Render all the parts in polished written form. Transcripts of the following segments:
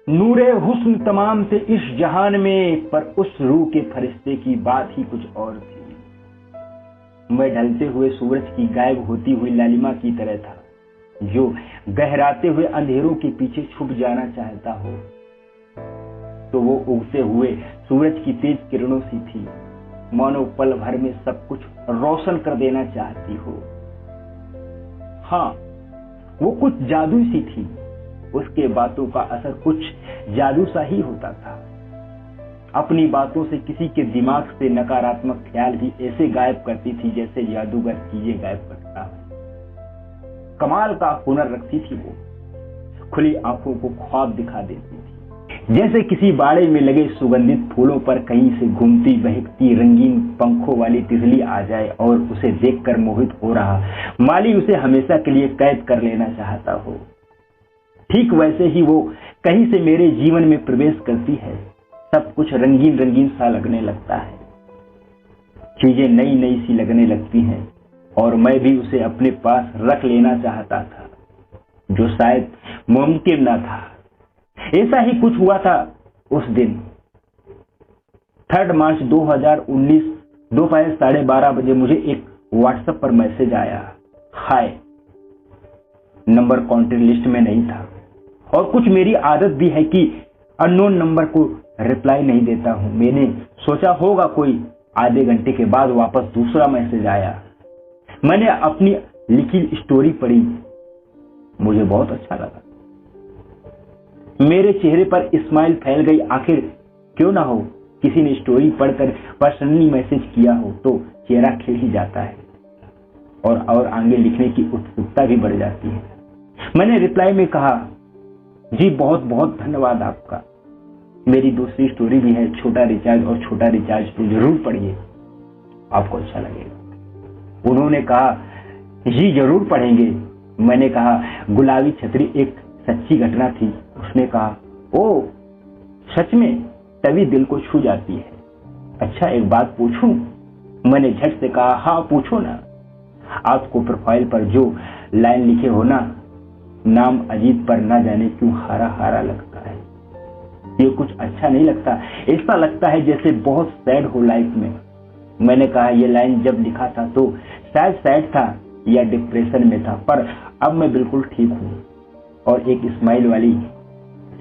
नूरे हुस्न तमाम थे इस जहान में, पर उस रूह के फरिश्ते की बात ही कुछ और थी। मैं ढलते हुए सूरज की गायब होती हुई लालिमा की तरह था, जो गहराते हुए अंधेरों के पीछे छुप जाना चाहता हो, तो वो उगते हुए सूरज की तेज किरणों सी थी, मानो पल भर में सब कुछ रोशन कर देना चाहती हो। हाँ, वो कुछ जादू सी थी, उसके बातों का असर कुछ जादू सा ही होता था। अपनी बातों से किसी के दिमाग से नकारात्मक ख्याल भी ऐसे गायब करती थी जैसे जादूगर चीजें गायब करता है। कमाल का हुनर रखती थी वो, खुली आंखों को ख्वाब दिखा देती थी, जैसे किसी बाड़े में लगे सुगंधित फूलों पर कहीं से घूमती बहकती रंगीन पंखों वाली तितली आ जाए और उसे देखकर मोहित हो रहा माली उसे हमेशा के लिए कैद कर लेना चाहता हो। ठीक वैसे ही वो कहीं से मेरे जीवन में प्रवेश करती है, सब कुछ रंगीन रंगीन सा लगने लगता है, चीजें नई नई सी लगने लगती हैं, और मैं भी उसे अपने पास रख लेना चाहता था, जो शायद मुमकिन न था। ऐसा ही कुछ हुआ था उस दिन। 3 मार्च 2019 दोपहर 12:30 बजे मुझे एक व्हाट्सएप पर मैसेज आया, हाय। नंबर कॉन्टेक्ट लिस्ट में नहीं था, और कुछ मेरी आदत भी है कि अननोन नंबर को रिप्लाई नहीं देता हूं। मैंने सोचा होगा कोई आधे घंटे के बाद वापस दूसरा मैसेज आया। मैंने अपनी लिखी स्टोरी पढ़ी, मुझे बहुत अच्छा लगा। मेरे चेहरे पर स्माइल फैल गई। आखिर क्यों ना हो, किसी ने स्टोरी पढ़कर पर्सनली मैसेज किया हो तो चेहरा खिल ही जाता है, और आगे लिखने की उत्सुकता भी बढ़ जाती है। मैंने रिप्लाई में कहा, जी बहुत बहुत धन्यवाद आपका। मेरी दूसरी स्टोरी भी है, छोटा रिचार्ज और छोटा रिचार्ज, तो जरूर पढ़िए, आपको अच्छा लगेगा। उन्होंने कहा, जी जरूर पढ़ेंगे। मैंने कहा, गुलाबी छतरी एक सच्ची घटना थी। उसने कहा, ओ सच में, तभी दिल को छू जाती है। अच्छा एक बात पूछूं? मैंने झट से कहा, हाँ पूछो ना। आपको प्रोफाइल पर जो लाइन लिखे हो ना, नाम अजीत पर ना जाने क्यों हारा हारा लगता है, ये कुछ अच्छा नहीं लगता। ऐसा लगता है जैसे बहुत सैड हो लाइफ में। मैंने कहा, ये लाइन जब लिखा था तो शायद सैड था या डिप्रेशन में था, पर अब मैं बिल्कुल ठीक हूँ। और एक स्माइल वाली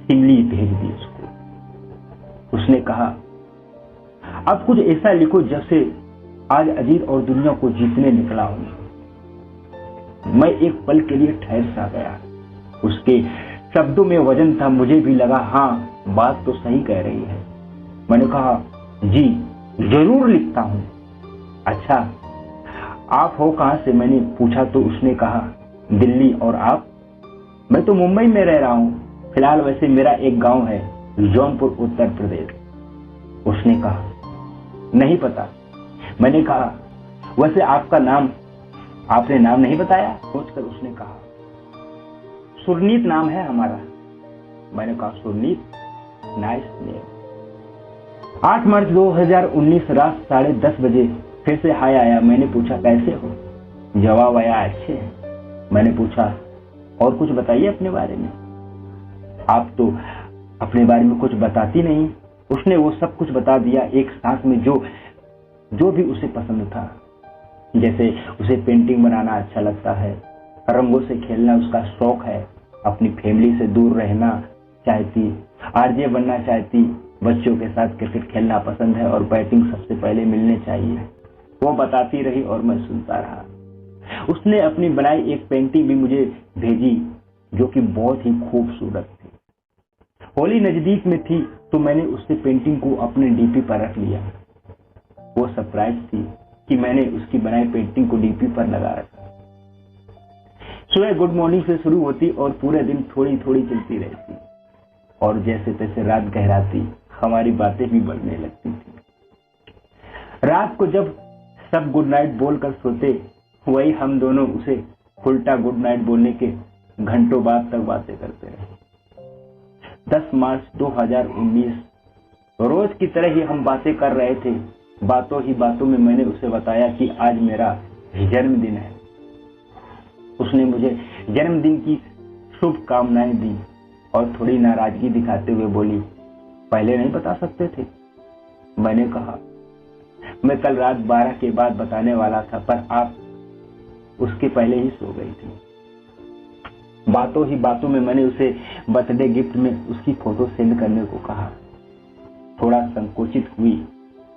सिमली भेज दी उसको। उसने कहा, अब कुछ ऐसा लिखो जैसे आज अजीत और दुनिया को जीतने निकला हूं। मैं एक पल के लिए ठहर सा गया। उसके शब्दों में वजन था, मुझे भी लगा हाँ बात तो सही कह रही है। मैंने कहा, जी जरूर लिखता हूं। अच्छा आप हो कहां से, मैंने पूछा तो उसने कहा, दिल्ली। और आप? मैं तो मुंबई में रह रहा हूं फिलहाल, वैसे मेरा एक गांव है जौनपुर उत्तर प्रदेश। उसने कहा, नहीं पता। मैंने कहा, वैसे आपका नाम, आपने नाम नहीं बताया। सोचकर उसने कहा, सुरनीत नाम है हमारा। मैंने कहा, सुरनीत, नाइस नेम। 8 मार्च 2019 रात 10:30 बजे फिर से हाय आया। मैंने पूछा, कैसे हो? जवाब आया, अच्छे हैं। मैंने पूछा, और कुछ बताइए अपने बारे में, आप तो अपने बारे में कुछ बताती नहीं। उसने वो सब कुछ बता दिया एक सांस में, जो भी उसे पसंद था। जैसे उसे पेंटिंग बनाना अच्छा लगता है, रंगों से खेलना उसका शौक है, अपनी फैमिली से दूर रहना चाहती, आरजे बनना चाहती, बच्चों के साथ क्रिकेट खेलना पसंद है, और बैटिंग सबसे पहले मिलने चाहिए। वो बताती रही और मैं सुनता रहा। उसने अपनी बनाई एक पेंटिंग भी मुझे भेजी, जो कि बहुत ही खूबसूरत थी। होली नजदीक में थी तो मैंने उससे पेंटिंग को अपने डीपी पर रख लिया। वो सरप्राइज थी कि मैंने उसकी बनाई पेंटिंग को डीपी पर लगा रखा। सुबह गुड मॉर्निंग से शुरू होती और पूरे दिन थोड़ी थोड़ी चलती रहती, और जैसे तैसे रात गहराती हमारी बातें भी बढ़ने लगती थी। रात को जब सब गुड नाइट बोलकर सोते, वही हम दोनों उसे उल्टा गुड नाइट बोलने के घंटों बाद तक बातें करते रहे। 10 मार्च 2019 रोज की तरह ही हम बातें कर रहे थे। बातों ही बातों में मैंने उसे बताया कि आज मेरा जन्मदिन है। उसने मुझे जन्मदिन की शुभकामनाएं दी। और थोड़ी नाराजगी दिखाते हुए बोली, पहले नहीं बता सकते थे? मैंने कहा, मैं कल रात 12 के बाद बताने वाला था, पर आप उसके पहले ही सो गई थी। बातों ही बातों में मैंने उसे बर्थडे गिफ्ट में उसकी फोटो सेंड करने को कहा। थोड़ा संकोचित हुई,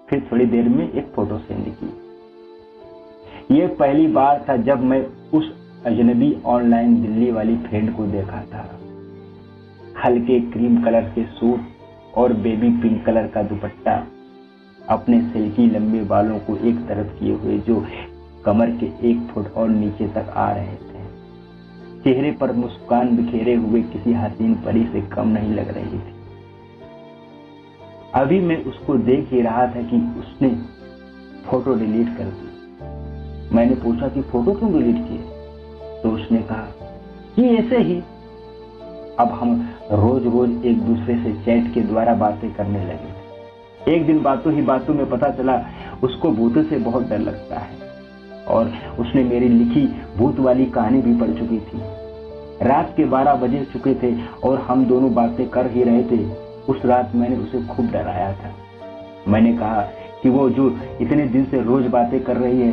फिर थोड़ी देर में एक फोटो सेंड की। ये पहली बार था जब मैं उस अजनबी ऑनलाइन दिल्ली वाली फ्रेंड को देखा था। हल्के क्रीम कलर के सूट और बेबी पिंक कलर का दुपट्टा, अपने सिल्की लंबे बालों को एक तरफ किए हुए जो कमर के 1 फुट और नीचे तक आ रहे थे। चेहरे पर मुस्कान बिखेरे हुए किसी हसीन परी से कम नहीं लग रही थी। अभी मैं उसको देख ही रहा था कि उसने फोटो डिलीट कर दी। मैंने पूछा कि फोटो क्यों डिलीट किए? तो उसने कहा कि ऐसे ही। अब हम रोज रोज एक दूसरे से चैट के द्वारा बातें करने लगे। एक दिन बातों ही बातों में पता चला उसको भूतों से बहुत डर लगता है और उसने मेरी लिखी भूत वाली कहानी भी पढ़ चुकी थी। रात के 12 बजे चुके थे और हम दोनों बातें कर ही रहे थे। उस रात मैंने उसे खूब डराया था। मैंने कहा कि वो जो इतने दिन से रोज बातें कर रही है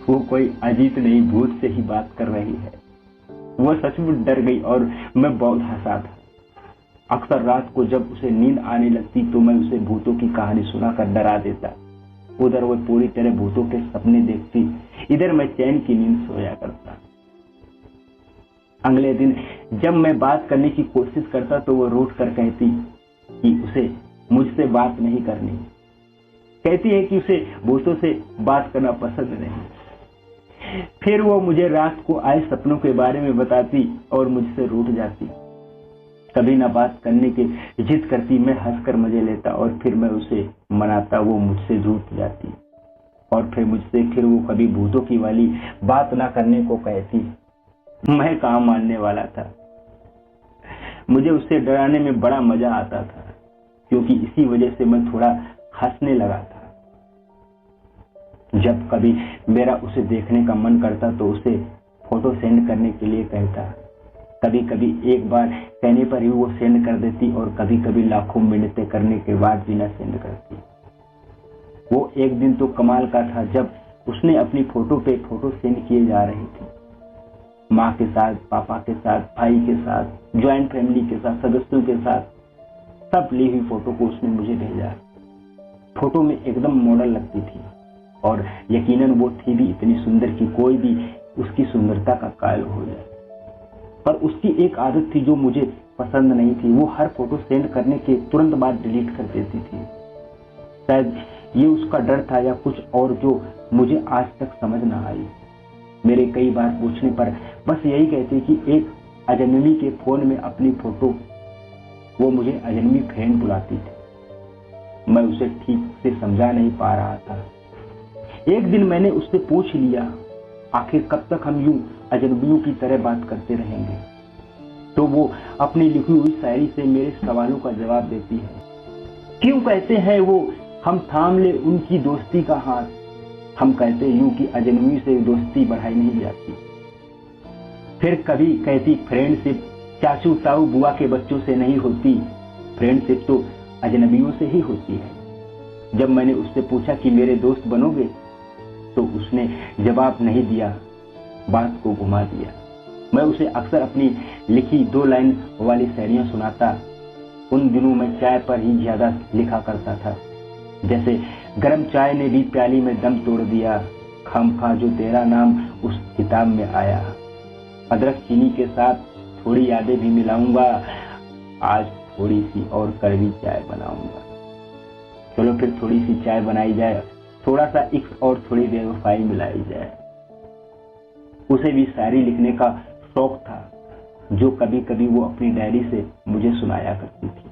वो कोई अजीत नहीं, भूत से ही बात कर रही है। वो सचमुच डर गई और मैं बहुत हंसा था। अक्सर रात को जब उसे नींद आने लगती तो मैं उसे भूतों की कहानी सुनाकर डरा देता। उधर वो पूरी तरह भूतों के सपने देखती, इधर मैं चैन की नींद सोया करता। अगले दिन जब मैं बात करने की कोशिश करता तो वो रूठ कर कहती कि उसे मुझसे बात नहीं करनी। कहती है कि उसे भूतों से बात करना पसंद नहीं। फिर वो मुझे रात को आए सपनों के बारे में बताती और मुझसे रूठ जाती। कभी ना बात करने की जिद करती, मैं हंसकर मजे लेता और फिर मैं उसे मनाता, वो मुझसे रूठ जाती और फिर वो कभी भूतों की वाली बात ना करने को कहती। मैं कहाँ मानने वाला था। मुझे उससे डराने में बड़ा मजा आता था क्योंकि इसी वजह से मैं थोड़ा हंसने लगा था। जब कभी मेरा उसे देखने का मन करता तो उसे फोटो सेंड करने के लिए कहता। कभी कभी एक बार कहने पर ही वो सेंड कर देती और कभी कभी लाखों मिन्नतें करने के बाद भी न सेंड करती। वो एक दिन तो कमाल का था जब उसने अपनी फोटो पे फोटो सेंड किए जा रही थी। माँ के साथ, पापा के साथ, भाई के साथ, ज्वाइंट फैमिली के साथ, सदस्यों के साथ, सब ली हुई फोटो को उसने मुझे भेजा। फोटो में एकदम मॉडल लगती थी और यकीनन वो थी भी इतनी सुंदर कि कोई भी उसकी सुंदरता का कायल हो जाए। पर उसकी एक आदत थी जो मुझे पसंद नहीं थी। वो हर फोटो सेंड करने के तुरंत बाद डिलीट कर देती थी। शायद ये उसका डर था या कुछ और जो मुझे आज तक समझ ना आई। मेरे कई बार पूछने पर बस यही कहती कि एक अजनबी के फोन में अपनी फोटो, वो मुझे अजनबी फ्रेंड बुलाती थी। मैं उसे ठीक से समझा नहीं पा रहा था। एक दिन मैंने उससे पूछ लिया, आखिर कब तक हम यूं अजनबियों की तरह बात करते रहेंगे? तो वो अपनी लिखी हुई शायरी से मेरे सवालों का जवाब देती है। क्यों कहते हैं वो हम थाम ले उनकी दोस्ती का हाथ, हम कहते यूं कि अजनबी से दोस्ती बढ़ाई नहीं जाती। फिर कभी कहती फ्रेंडशिप चाचू ताऊ बुआ के बच्चों से नहीं होती, फ्रेंडशिप तो अजनबियों से ही होती है। जब मैंने उससे पूछा कि मेरे दोस्त बनोगे तो उसने जवाब नहीं दिया, बात को घुमा दिया। मैं उसे अक्सर अपनी लिखी 2 लाइन वाली शायरियां सुनाता। उन दिनों मैं चाय पर ही ज्यादा लिखा करता था, जैसे गरम चाय ने भी प्याली में दम तोड़ दिया, खामखा जो तेरा नाम उस किताब में आया। अदरक चीनी के साथ थोड़ी यादें भी मिलाऊंगा, आज थोड़ी सी और कड़वी चाय बनाऊंगा। चलो फिर थोड़ी सी चाय बनाई जाए, थोड़ा सा इश्क और थोड़ी बेवफाई मिलाई जाए। उसे भी शायरी लिखने का शौक था जो कभी कभी वो अपनी डायरी से मुझे सुनाया करती थी।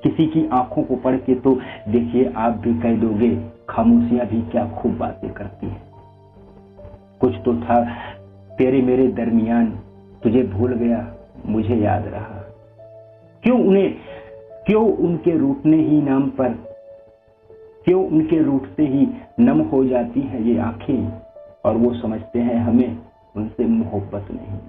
किसी की आंखों को पढ़ के तो देखिए आप भी कह दोगे, खामोशियां भी क्या खूब बातें करती है। कुछ तो था तेरे मेरे दरमियान, तुझे भूल गया मुझे याद रहा। क्यों उनके रूठने ही नाम पर, क्यों उनके रूठते ही नम हो जाती है ये आंखें, और वो समझते हैं हमें उनसे मोहब्बत नहीं।